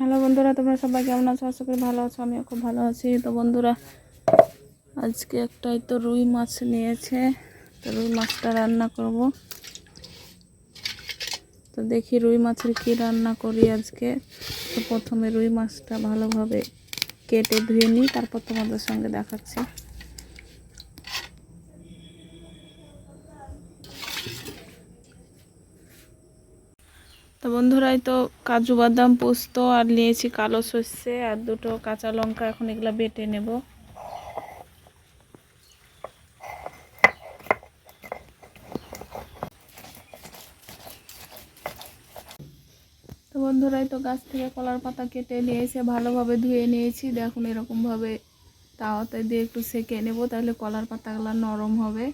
Hello বন্ধুরা, তোমরা সবাই কেমন আছো? আশা করি ভালো আছো। আমিও খুব ভালো আছি। তো বন্ধুরা, আজকে একটাই তো রুই মাছ নিয়েছে, তো রুই মাছটা রান্না করব। তো দেখি রুই মাছের কি রান্না করি আজকে। তো প্রথমে রুই মাছটা ভালোভাবে কেটে ধুয়ে নিই, তারপর তোমাদের সঙ্গে দেখাচ্ছি। তো বন্ধুরাই, তো কাজু বাদাম পোস্ত আর নিয়েছি কালো সর্ষে আর দুটো কাঁচা লঙ্কা। এখন এগুলা বেটে নেব। তো বন্ধুরাই, তো গাছ থেকে কলার পাতা কেটে নিয়ে এসে ভালোভাবে ধুয়ে নিয়েছি। দেখুন এরকমভাবে তাওয়াতে দিয়ে একটু সেঁকে নেব, তাহলে কলার পাতাগুলো নরম হবে।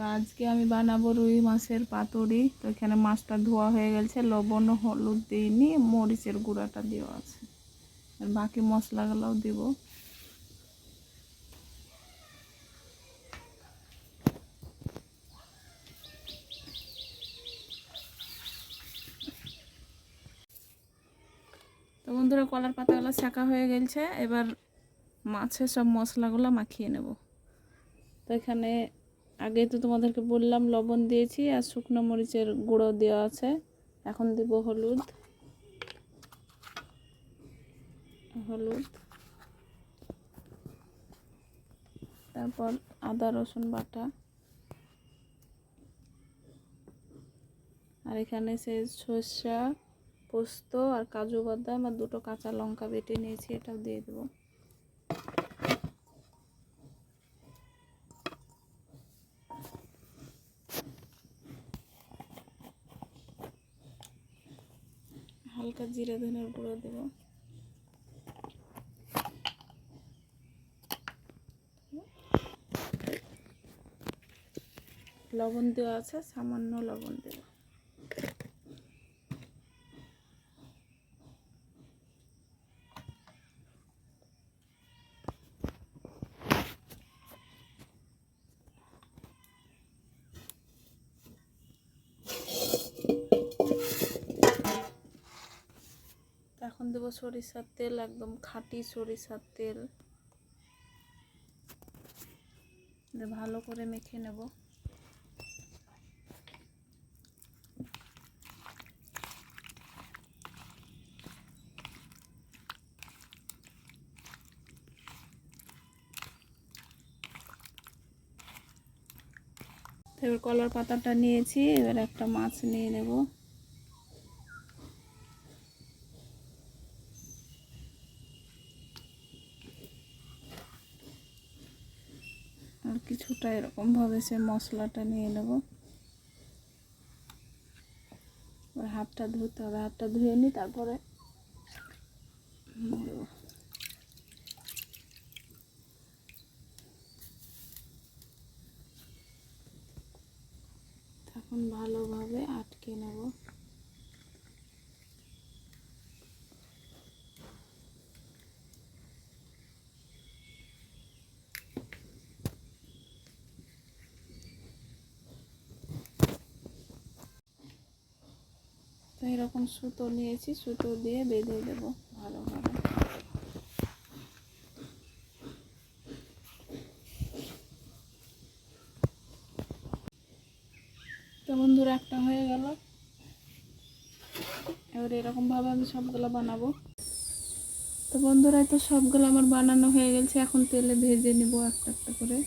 তো আজকে আমি বানাবো রুই মাছের পাতুরি। তো এখানে মাছটা ধোয়া হয়ে গেছে, লবণ ও হলুদ দিইনি, মরিচের গুঁড়াটা দেওয়া আছে, আর বাকি মশলাগুলোও দিব। তো বন্ধুরা, কলার পাতাগুলো ছাঁকা হয়ে গেছে, এবার মাছের সব মশলাগুলো মাখিয়ে নেব। তো এখানে আগে তো তোমাদেরকে বললাম লবণ দিয়েছি আর শুকনো মরিচের গুঁড়ো দেওয়া আছে। এখন দেব হলুদ, তারপর আদা রসুন বাটা, আর এখানে সে সরষা পোস্ত আর কাজু বাদাম আর দুটো কাঁচা লঙ্কা বেটে নিয়েছি, এটাও দিয়ে দেবো। হালকা জিরে ধনের গুঁড়ো দেব। লবণ দেওয়া আছে, সামান্য লবণ দেব। এখন দেব সরিষার তেল, একদম খাঁটি সরিষার তেল। ভালো করে মেখে নেব। এবার কলার পাতাটা নিয়েছি, এবার একটা মাছ নিয়ে নেব। আর কিছুটা এরকমভাবে সে মশলাটা নিয়ে নেব। এবার হাতটা ধুতে হবে, হাতটা ধুয়ে নিই তারপরে নেব। এখন ভালোভাবে আটকে নেব। তো এরকম সুতো নিয়েছি, সুতো দিয়ে বেঁধে দেব ভালোভাবে। তো বন্ধুরা, একটা হয়ে গেল। এবার এরকমভাবে আমি সবগুলো বানাবো। তো বন্ধুরা, তো সবগুলো আমার বানানো হয়ে গেছে। এখন তেলে ভেজে নিব একটা একটা করে।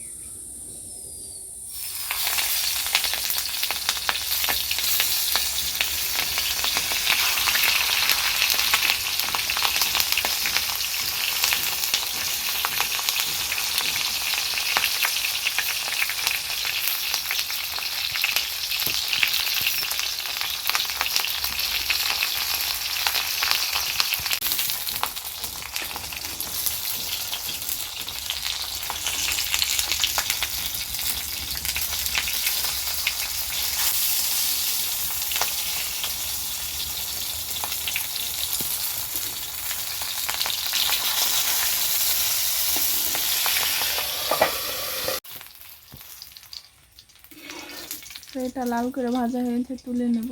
তো এটা লাল করে ভাজা হয়েছে, তুলে নেব।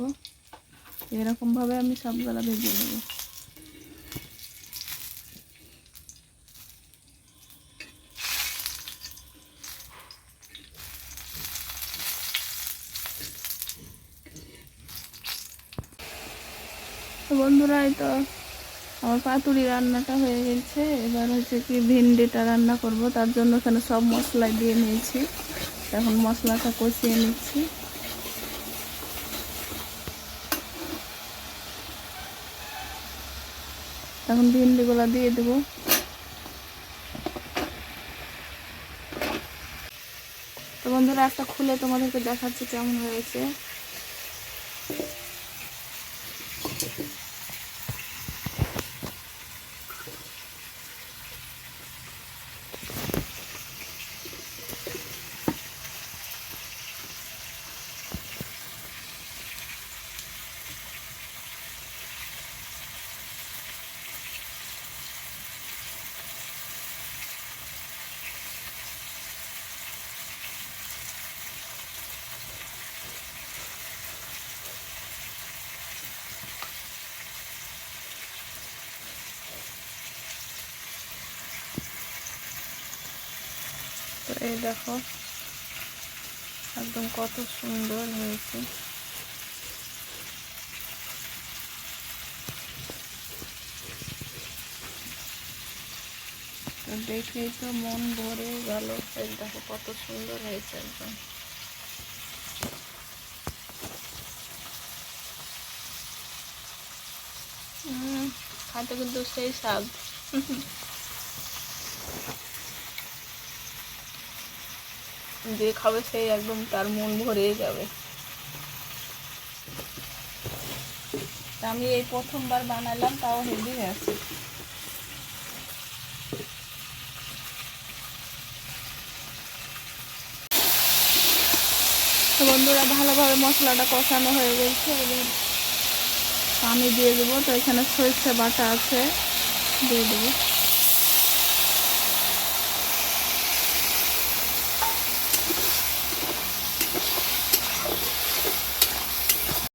এরকমভাবে আমি সবগুলো ভেজে নেব। তো বন্ধুরা, এই তো আমার পাতুরি রান্নাটা হয়ে গেছে। এবার হচ্ছে কি ভিন্ডিটা রান্না করব, তার জন্য এখানে সব মশলা দিয়ে নিয়েছি। এখন মশলাটা কষিয়ে নিচ্ছি। এখন ভিন্ডিগুলো দিয়ে দেবো। তো বন্ধুরা, একটা খুলে তোমাদেরকে দেখাচ্ছি কেমন হয়েছে। তো এই দেখো একদম কত সুন্দর হয়েছে। তো দেখেই তো মন ভরে গেল। এই দেখো কত সুন্দর হয়েছে একদম। খাইতে কিন্তু সেই স্বাদ। যে খাবে সেই একদম তার মন ভরে যাবে। আমি এই প্রথমবার বানালাম, তাও হেভি হয়েছে। তো বন্ধুরা, ভালোভাবে মশলাটা কষানো হয়ে গেছে। এবার পানি দিয়ে দেবো। তো এখানে সরিষা বাটা আছে, দিয়ে দেবো।